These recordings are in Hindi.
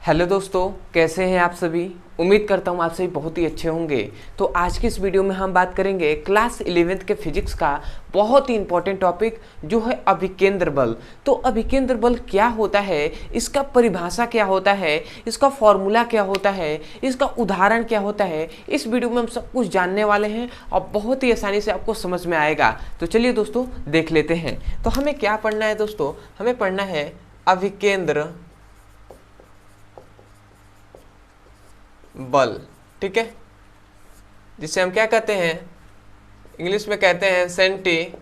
हेलो दोस्तों, कैसे हैं आप सभी। उम्मीद करता हूँ आप सभी बहुत ही अच्छे होंगे। तो आज की इस वीडियो में हम बात करेंगे क्लास 11th के फिजिक्स का बहुत ही इंपॉर्टेंट टॉपिक जो है अभिकेंद्र बल। तो अभिकेंद्र बल क्या होता है, इसका परिभाषा क्या होता है, इसका फॉर्मूला क्या होता है, इसका उदाहरण क्या होता है, इस वीडियो में हम सब कुछ जानने वाले हैं और बहुत ही आसानी से आपको समझ में आएगा। तो चलिए दोस्तों देख लेते हैं। तो हमें क्या पढ़ना है दोस्तों, हमें पढ़ना है अभिकेंद्र बल। ठीक है, जिसे हम क्या कहते हैं, इंग्लिश में कहते हैं सेंटीपेटल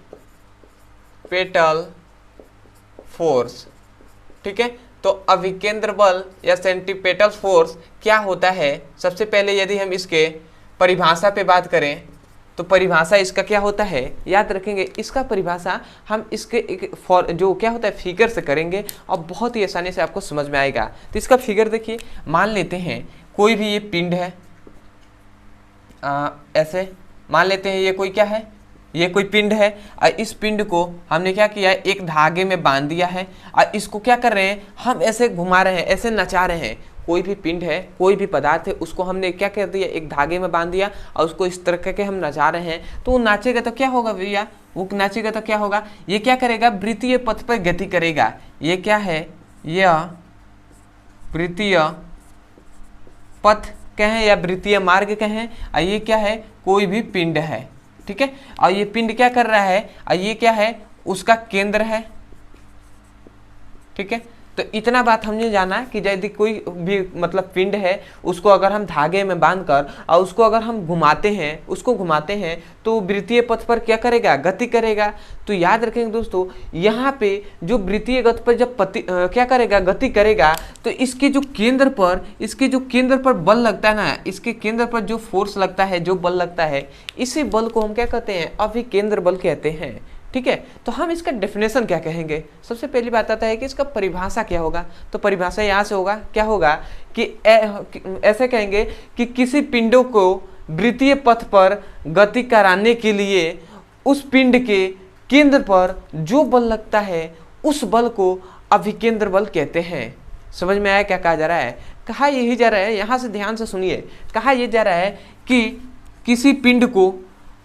फोर्स। ठीक है, तो अभिकेंद्र बल या सेंटीपेटल फोर्स क्या होता है। सबसे पहले यदि हम इसके परिभाषा पे बात करें तो परिभाषा इसका क्या होता है, याद रखेंगे। इसका परिभाषा हम इसके एक जो क्या होता है फिगर से करेंगे और बहुत ही आसानी से आपको समझ में आएगा। तो इसका फिगर देखिए, मान लेते हैं कोई भी ये पिंड है, ऐसे मान लेते हैं ये कोई क्या है, ये कोई पिंड है और इस पिंड को हमने क्या किया है, एक धागे में बांध दिया है और इसको क्या कर रहे हैं, हम ऐसे घुमा रहे हैं, ऐसे नचा रहे हैं। कोई भी पिंड है, कोई भी पदार्थ है, उसको हमने क्या कर दिया, एक धागे में बांध दिया और उसको इस तरह करके हम नचा रहे हैं। तो वो नाचेगा तो क्या होगा भैया, वो नाचेगा तो क्या होगा, ये क्या करेगा, वृत्तीय पथ पर गति करेगा। ये क्या है, यह वृत्तीय पथ कहें या वृत्तीय मार्ग कहें, और ये क्या है, कोई भी पिंड है। ठीक है, और ये पिंड क्या कर रहा है, और ये क्या है, उसका केंद्र है। ठीक है, तो इतना बात हमने जाना कि यदि कोई भी मतलब पिंड है, उसको अगर हम धागे में बांधकर और उसको अगर हम घुमाते हैं तो वृत्तीय पथ पर क्या करेगा, गति करेगा। तो याद रखेंगे दोस्तों, यहाँ पे जो वृत्तीय गति पर जब क्या करेगा, गति करेगा, तो इसके जो केंद्र पर बल लगता है ना, इसके केंद्र पर जो फोर्स लगता है, जो बल लगता है, इसी बल को हम क्या कहते हैं, अभिकेंद्र बल कहते हैं। ठीक है, तो हम इसका डेफिनेशन क्या कहेंगे। सबसे पहली बात आता है कि इसका परिभाषा क्या होगा। तो परिभाषा यहाँ से होगा, क्या होगा कि ऐसे कहेंगे कि किसी पिंडों को वृत्तीय पथ पर गति कराने के लिए उस पिंड के केंद्र पर जो बल लगता है, उस बल को अभिकेंद्र बल कहते हैं। समझ में आया क्या कहा जा रहा है। कहा यही जा रहा है, यहाँ से ध्यान से सुनिए, कहा यह जा रहा है कि किसी पिंड को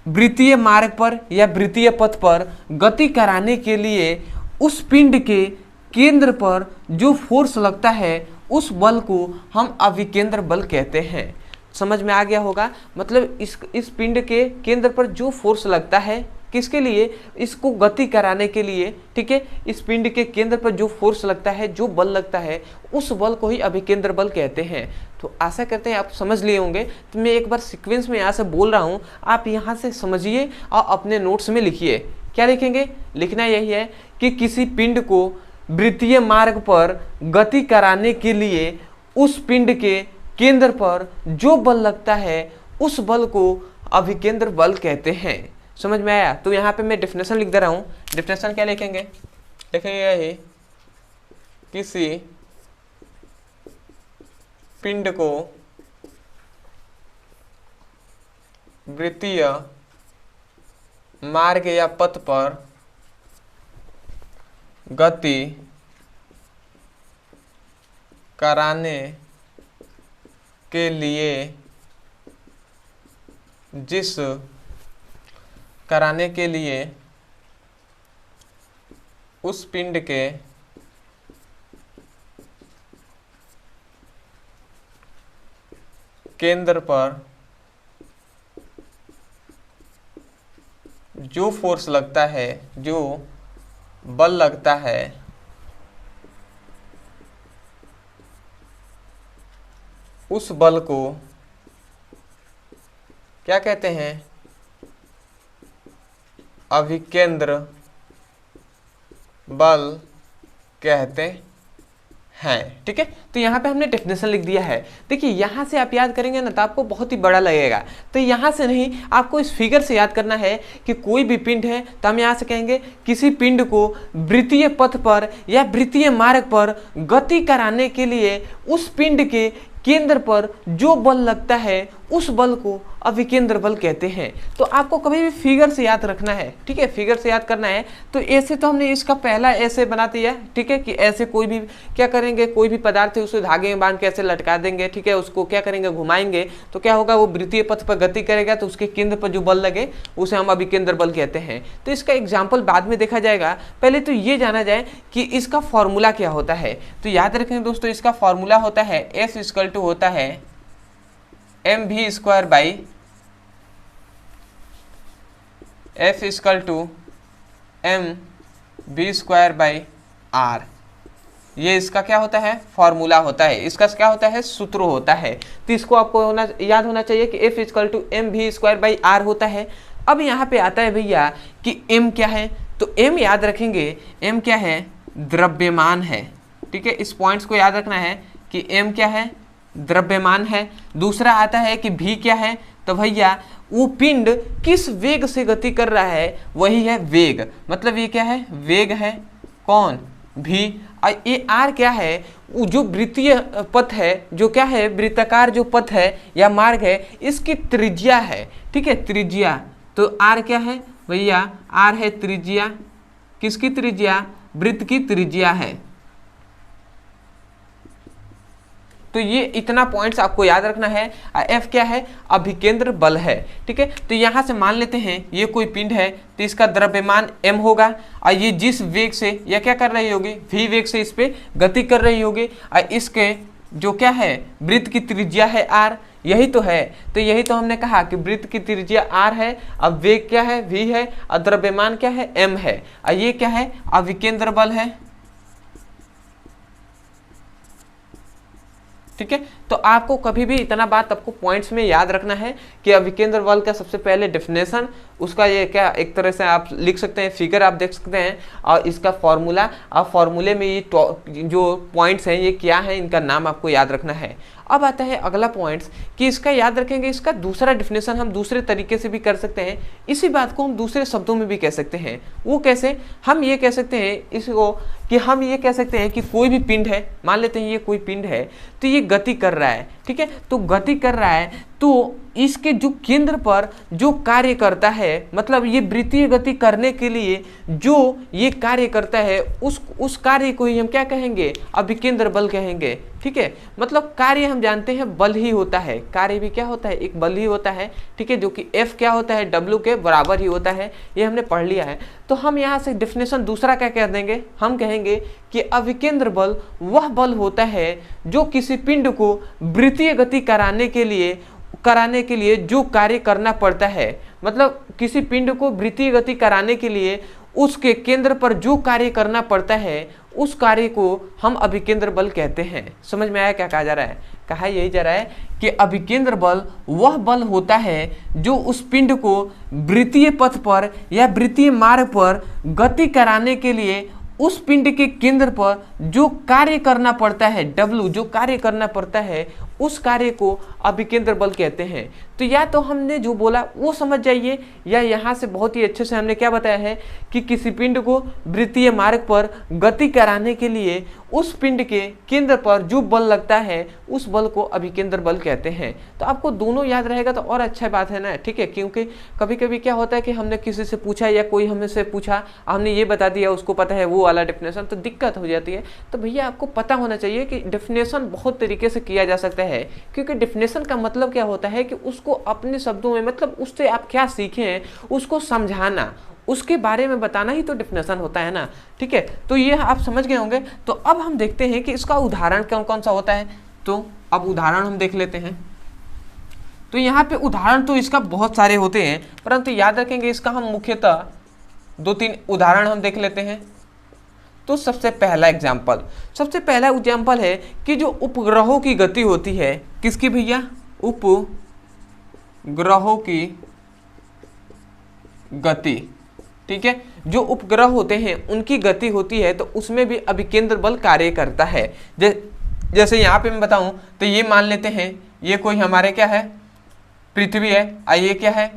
वृत्तीय मार्ग पर या वृत्तीय पथ पर गति कराने के लिए उस पिंड के केंद्र पर जो फोर्स लगता है, उस बल को हम अभिकेंद्र बल कहते हैं। समझ में आ गया होगा। मतलब इस पिंड के केंद्र पर जो फोर्स लगता है, किसके लिए, इसको गति कराने के लिए। ठीक है, इस पिंड के केंद्र पर जो फोर्स लगता है, जो बल लगता है, उस बल को ही अभिकेंद्र बल कहते हैं। तो आशा करते हैं आप समझ लिए होंगे। तो मैं एक बार सीक्वेंस में यहाँ से बोल रहा हूँ, आप यहाँ से समझिए और अपने नोट्स में लिखिए। क्या लिखेंगे, लिखना यही है कि किसी पिंड को वृत्तीय मार्ग पर गति कराने के लिए उस पिंड के केंद्र पर जो बल लगता है, उस बल को अभिकेंद्र बल कहते हैं। समझ में आया। तो यहाँ पे मैं डेफिनेशन लिख दे रहा हूँ। डेफिनेशन क्या लिखेंगे, लिखेंगे यही, किसी पिंड को वृत्तीय मार्ग या पथ पर गति कराने के लिए उस पिंड के केंद्र पर जो फोर्स लगता है, जो बल लगता है, उस बल को क्या कहते हैं, अभिकेंद्र बल कहते हैं। ठीक है, तो यहाँ पे हमने डेफिनेशन लिख दिया है। देखिए यहाँ से आप याद करेंगे ना तो आपको बहुत ही बड़ा लगेगा। तो यहाँ से नहीं, आपको इस फिगर से याद करना है कि कोई भी पिंड है, तो हम यहाँ से कहेंगे किसी पिंड को वृत्तीय पथ पर या वृत्तीय मार्ग पर गति कराने के लिए उस पिंड के केंद्र पर जो बल लगता है, उस बल को अभिकेंद्र बल कहते हैं। तो आपको कभी भी फिगर से याद रखना है, ठीक है, फिगर से याद करना है। तो ऐसे तो हमने इसका पहला ऐसे बना दिया, ठीक है, कि ऐसे कोई भी क्या करेंगे, कोई भी पदार्थ है उसे धागे में बांध के ऐसे लटका देंगे, ठीक है, उसको क्या करेंगे, घुमाएंगे, तो क्या होगा, वो वृत्तीय पथ पर गति करेगा, तो उसके केंद्र पर जो बल लगे उसे हम अभिकेंद्र बल कहते हैं। तो इसका एग्जाम्पल बाद में देखा जाएगा, पहले तो ये जाना जाए कि इसका फॉर्मूला क्या होता है। तो याद रखें दोस्तों, इसका फॉर्मूला होता है F इक्वल टू होता है mv square by F equal to mv square by r। ये इसका क्या होता है, फॉर्मूला होता है, इसका क्या होता है, सूत्र होता है। तो इसको आपको याद होना चाहिए कि F equal to mv square by r होता है। अब यहाँ पे आता है भैया कि m क्या है, तो m याद रखेंगे, m क्या है, द्रव्यमान है, ठीक है, इस पॉइंट्स को याद रखना है कि m क्या है, द्रव्यमान है। दूसरा आता है कि v क्या है, तो भैया वो पिंड किस वेग से गति कर रहा है, वही है वेग, मतलब ये क्या है, वेग है, कौन, v। और ये r क्या है, जो वृत्तीय पथ है, जो क्या है, वृत्ताकार जो पथ है या मार्ग है, इसकी त्रिज्या है, ठीक है, त्रिज्या। तो r क्या है भैया, r है त्रिज्या, किसकी त्रिज्या, वृत्त की त्रिज्या है। तो ये इतना पॉइंट्स आपको याद रखना है। F क्या है, अभिकेंद्र बल है, ठीक है। तो यहाँ से मान लेते हैं ये कोई पिंड है, तो इसका द्रव्यमान m होगा, और ये जिस वेग से या क्या कर रही होगी, v वेग से इस पे गति कर रही होगी, और इसके जो क्या है, वृत्त की त्रिज्या है r, यही तो है। तो यही तो हमने कहा कि वृत्त की त्रिज्या r है, अब वेग क्या है, v है, और द्रव्यमान क्या है, m है, और ये क्या है, अभिकेंद्र बल है, ठीक है। तो आपको कभी भी इतना बात आपको पॉइंट्स में याद रखना है कि अभिकेंद्र बल का सबसे पहले डेफिनेशन, उसका ये क्या, एक तरह से आप लिख सकते हैं, फिगर आप देख सकते हैं, और इसका फॉर्मूला, और फॉर्मूले में ये जो पॉइंट्स हैं ये क्या है, इनका नाम आपको याद रखना है। अब आता है अगला पॉइंट्स कि इसका याद रखेंगे, इसका दूसरा डेफिनेशन हम दूसरे तरीके से भी कर सकते हैं, इसी बात को हम दूसरे शब्दों में भी कह सकते हैं। वो कैसे, हम ये कह सकते हैं इसको कि हम ये कह सकते हैं कि कोई भी पिंड है, मान लेते हैं ये कोई पिंड है, तो ये गति कर रहा है, ठीक है, तो गति कर रहा है, तो इसके जो केंद्र पर जो कार्य करता है, मतलब ये वृत्तीय गति करने के लिए जो ये कार्य करता है, उस कार्य को ही हम क्या कहेंगे, अभिकेंद्र बल कहेंगे, ठीक है। मतलब कार्य हम जानते हैं बल ही होता है, कार्य भी क्या होता है, एक बल ही होता है, ठीक है, जो कि F क्या होता है, W के बराबर ही होता है, ये हमने पढ़ लिया है। तो हम यहाँ से डेफिनेशन दूसरा क्या कह देंगे, हम कहेंगे कि अभिकेंद्र बल वह बल होता है जो किसी पिंड को वृत्तीय गति कराने के लिए जो कार्य करना पड़ता है, मतलब किसी पिंड को वृत्तीय गति कराने के लिए उसके केंद्र पर जो कार्य करना पड़ता है, उस कार्य को हम अभिकेंद्र बल कहते हैं। समझ में आया क्या कहा जा रहा है, कहा यही जा रहा है कि अभिकेंद्र बल वह बल होता है जो उस पिंड को वृत्तीय पथ पर या वृत्तीय मार्ग पर गति कराने के लिए उस पिंड के केंद्र पर जो कार्य करना पड़ता है, W जो कार्य करना पड़ता है, उस कार्य को अभिकेंद्र बल कहते हैं। तो या तो हमने जो बोला वो समझ जाइए, या यहाँ से बहुत ही अच्छे से हमने क्या बताया है कि किसी पिंड को वृत्तीय मार्ग पर गति कराने के लिए उस पिंड के केंद्र पर जो बल लगता है, उस बल को अभिकेंद्र बल कहते हैं। तो आपको दोनों याद रहेगा तो और अच्छा बात है ना, ठीक है। क्योंकि कभी कभी क्या होता है कि हमने किसी से पूछा या कोई हमसे पूछा, हमने ये बता दिया, उसको पता है वो वाला डेफिनेशन, तो दिक्कत हो जाती है। तो भैया आपको पता होना चाहिए कि डेफिनेशन बहुत तरीके से किया जा सकता है, क्योंकि डेफिनेशन का मतलब क्या होता है कि उसको अपने शब्दों में, मतलब उससे आप क्या सीखे हैं उसको समझाना, उसके बारे में बताना ही तो डेफिनेशन होता है ना, ठीक है। तो ये आप समझ गए होंगे। तो अब हम देखते हैं कि इसका उदाहरण कौन कौन सा होता है। तो अब उदाहरण हम देख लेते हैं। तो यहाँ पे उदाहरण तो इसका बहुत सारे होते हैं, परंतु याद रखेंगे इसका हम मुख्यतः 2-3 उदाहरण हम देख लेते हैं। तो सबसे पहला एग्जाम्पल है कि जो उपग्रहों की गति होती है, किसकी भैया, उपग्रहों की गति, ठीक है। जो उपग्रह होते हैं उनकी गति होती है, तो उसमें भी अभिकेंद्र बल कार्य करता है। जैसे यहाँ पे मैं बताऊं तो ये मान लेते हैं ये कोई हमारे क्या है, पृथ्वी है, ये क्या है,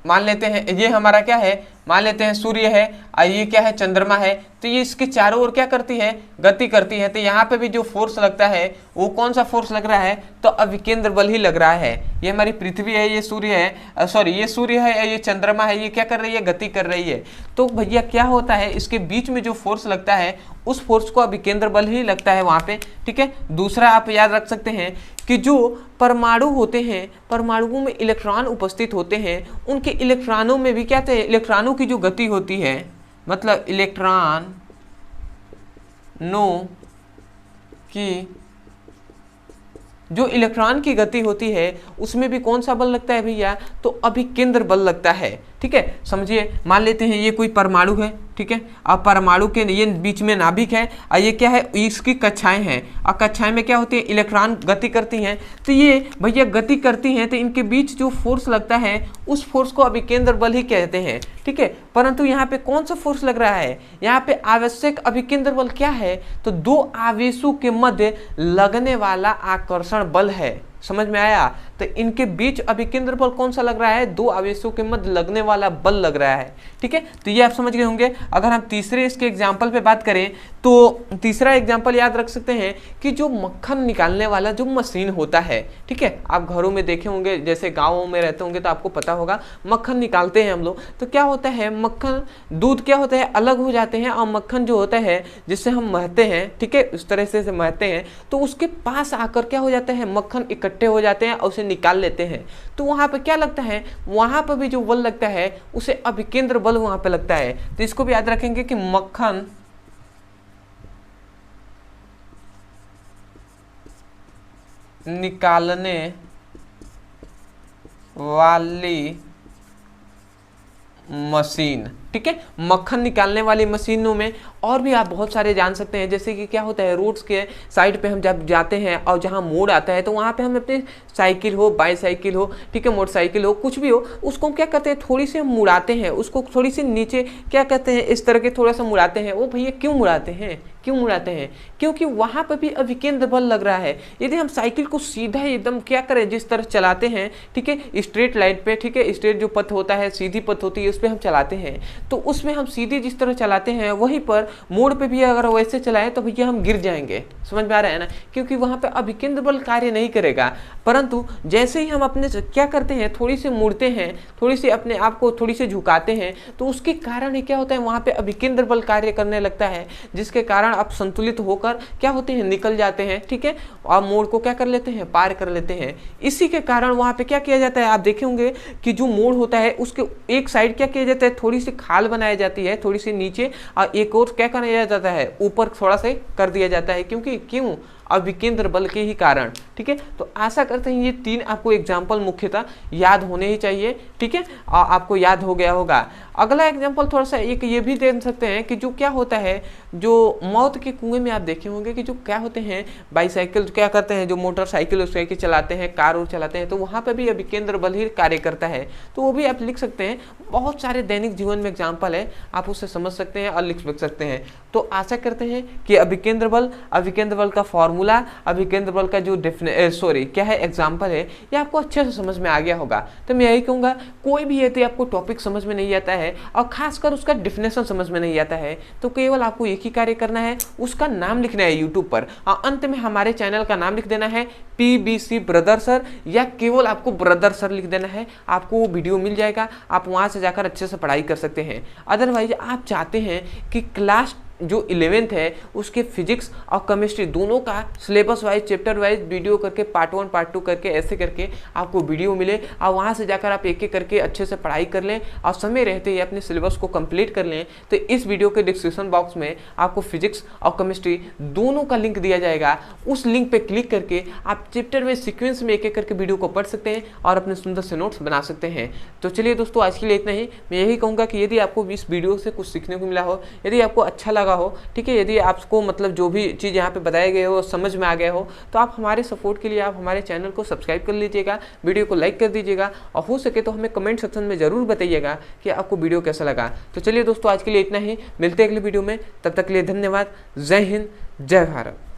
मान लेते हैं ये हमारा क्या है, मान लेते हैं सूर्य है, ये क्या है, चंद्रमा है। तो ये इसके चारों ओर क्या करती है, गति करती है। तो यहाँ पे भी जो फोर्स लगता है वो कौन सा फोर्स लग रहा है, तो अभिकेंद्र बल ही लग रहा है। ये हमारी पृथ्वी है, ये सूर्य है, सॉरी ये सूर्य है, ये चंद्रमा है, ये क्या कर रही है, गति कर रही है। तो भैया क्या होता है, इसके बीच में जो फोर्स लगता है उस फोर्स को अभिकेंद्र बल ही लगता है वहां पे, ठीक है। दूसरा आप याद रख सकते हैं कि जो परमाणु होते हैं, परमाणुओं में इलेक्ट्रॉन उपस्थित होते हैं, उनके इलेक्ट्रॉनों में भी क्या होता है, इलेक्ट्रॉनों की जो गति होती है, मतलब इलेक्ट्रॉनों की जो इलेक्ट्रॉन की गति होती है उसमें भी कौन सा बल लगता है भैया, तो अभिकेंद्र बल लगता है, ठीक है। समझिए, मान लेते हैं ये कोई परमाणु है, ठीक है। अब परमाणु के ये बीच में नाभिक है और ये क्या है, इसकी कक्षाएं हैं और कक्षाएं में क्या होती है, इलेक्ट्रॉन गति करती हैं। तो ये भैया गति करती हैं, तो इनके बीच जो फोर्स लगता है उस फोर्स को अभिकेंद्र बल ही कहते हैं, ठीक है। परंतु यहाँ पे कौन सा फोर्स लग रहा है, यहाँ पे आवश्यक अभिकेंद्र बल क्या है, तो दो आवेशों के मध्य लगने वाला आकर्षण बल है। समझ में आया, तो इनके बीच अभिकेंद्र बल कौन सा लग रहा है, दो आवेशों के मध्य लगने वाला बल लग रहा है, ठीक है। तो ये आप समझ गए होंगे। अगर हम तीसरे इसके एग्जाम्पल पे बात करें तो तीसरा एग्जाम्पल याद रख सकते हैं कि जो मक्खन निकालने वाला जो मशीन होता है, ठीक है। आप घरों में देखे होंगे, जैसे गाँवों में रहते होंगे तो आपको पता होगा, मक्खन निकालते हैं हम लोग, तो क्या होता है, मक्खन दूध क्या होता है, अलग हो जाते हैं और मक्खन जो होता है जिससे हम महते हैं, ठीक है, उस तरह से महते हैं, तो उसके पास आकर क्या हो जाता है, मक्खन इकट्ठे हो जाते हैं और उसे निकाल लेते हैं। तो वहां पे क्या लगता है, वहां पर भी जो बल लगता है उसे अभिकेंद्र बल वहां पे लगता है। तो इसको भी याद रखेंगे कि मक्खन निकालने वाली मशीन, ठीक है। मक्खन निकालने वाली मशीनों में और भी आप बहुत सारे जान सकते हैं, जैसे कि क्या होता है, रोड्स के साइड पे हम जब जाते हैं और जहां मोड़ आता है तो वहां पे हम अपने साइकिल हो, बाईसाइकिल हो, ठीक है, मोटरसाइकिल हो, कुछ भी हो, उसको हम क्या करते हैं, थोड़ी सी हम मुड़ाते हैं, उसको थोड़ी सी नीचे क्या कहते हैं, इस तरह के थोड़ा सा मुड़ाते हैं। वो भैया क्यों मुड़ाते हैं, क्यों मुड़ाते हैं, क्योंकि वहां पर भी अभिकेंद्र बल लग रहा है। यदि हम साइकिल को सीधा एकदम क्या करें, जिस तरह चलाते हैं, ठीक है, स्ट्रेट लाइन पे, ठीक है, स्ट्रेट जो पथ होता है, सीधी पथ होती है, उस पर हम चलाते हैं, तो उसमें हम सीधे जिस तरह चलाते हैं वहीं पर मोड़ पे भी अगर वैसे चलाएं तो भैया हम गिर जाएंगे। समझ में आ रहा है ना, क्योंकि वहां पे अभिकेंद्र बल कार्य नहीं करेगा। परंतु जैसे ही हम अपने क्या करते हैं, थोड़ी सी मुड़ते हैं, थोड़ी सी अपने आप को थोड़ी सी झुकाते हैं, तो उसके कारण ही क्या होता है, वहां पे अभिकेंद्र बल कार्य करने लगता है, जिसके कारण आप संतुलित होकर क्या होते हैं, निकल जाते हैं, ठीक है, और मोड़ को क्या कर लेते हैं, पार कर लेते हैं। इसी के कारण वहां पे क्या किया जाता है, आप देखे होंगे कि जो मोड़ होता है उसके एक साइड क्या किया जाता है, थोड़ी सी खाल बनाई जाती है, थोड़ी सी नीचे, और एक और क्या किया जाता है, ऊपर थोड़ा सा कर दिया जाता है, क्योंकि क्यों, अभिकेंद्र बल के ही कारण, ठीक है। तो आशा करते हैं ये तीन आपको एग्जाम्पल मुख्यतः याद होने ही चाहिए, ठीक है, और आपको याद हो गया होगा। अगला एग्जाम्पल थोड़ा सा एक ये भी दे सकते हैं कि जो क्या होता है, जो मौत के कुएं में आप देखे होंगे कि जो क्या होते हैं, बाईसाइकिल क्या करते हैं, जो मोटरसाइकिल उसकी चलाते हैं, कार और चलाते हैं, तो वहाँ पर भी अभिकेंद्र बल ही कार्य करता है। तो वो भी आप लिख सकते हैं, बहुत सारे दैनिक जीवन में एग्जाम्पल है, आप उससे समझ सकते हैं और लिख सकते हैं। तो आशा करते हैं कि अभिकेंद्र बल का फॉर्मूला, अभिकेंद्र बल का जो क्या है एग्जाम्पल है, ये आपको अच्छे से समझ में आ गया होगा। तो मैं यही कहूँगा, कोई भी यदि आपको टॉपिक समझ में नहीं आता है और खासकर उसका डेफिनेशन समझ में नहीं आता है, तो केवल आपको एक ही कार्य करना है, उसका नाम लिखना है यूट्यूब पर और अंत में हमारे चैनल का नाम लिख देना है PBC ब्रदर सर, या केवल आपको ब्रदर सर लिख देना है, आपको वो वीडियो मिल जाएगा, आप वहाँ से जाकर अच्छे से पढ़ाई कर सकते हैं। अदरवाइज आप चाहते हैं कि क्लास जो 11th है उसके फिजिक्स और केमिस्ट्री दोनों का syllabus wise, chapter wise video करके पार्ट 1 पार्ट 2 करके ऐसे करके आपको वीडियो मिले और वहाँ से जाकर आप एक एक करके अच्छे से पढ़ाई कर लें और समय रहते ही अपने सिलेबस को कंप्लीट कर लें, तो इस वीडियो के डिस्क्रिप्शन बॉक्स में आपको फिजिक्स और केमिस्ट्री दोनों का लिंक दिया जाएगा। उस लिंक पर क्लिक करके आप चैप्टर वाइज सीक्वेंस में एक एक करके वीडियो को पढ़ सकते हैं और अपने सुंदर से नोट्स बना सकते हैं। तो चलिए दोस्तों, आज के लिए इतना ही। मैं यही कहूँगा कि यदि आपको इस वीडियो से कुछ सीखने को मिला हो, यदि आपको अच्छा लगा हो, ठीक है, यदि आपको मतलब जो भी चीज़ यहाँ पे बताए गए हो समझ में आ गया हो, तो आप हमारे सपोर्ट के लिए आप हमारे चैनल को सब्सक्राइब कर लीजिएगा, वीडियो को लाइक कर दीजिएगा और हो सके तो हमें कमेंट सेक्शन में ज़रूर बताइएगा कि आपको वीडियो कैसा लगा। तो चलिए दोस्तों, आज के लिए इतना ही, मिलते हैं अगले वीडियो में, तब तक के लिए धन्यवाद। जय हिंद, जय भारत।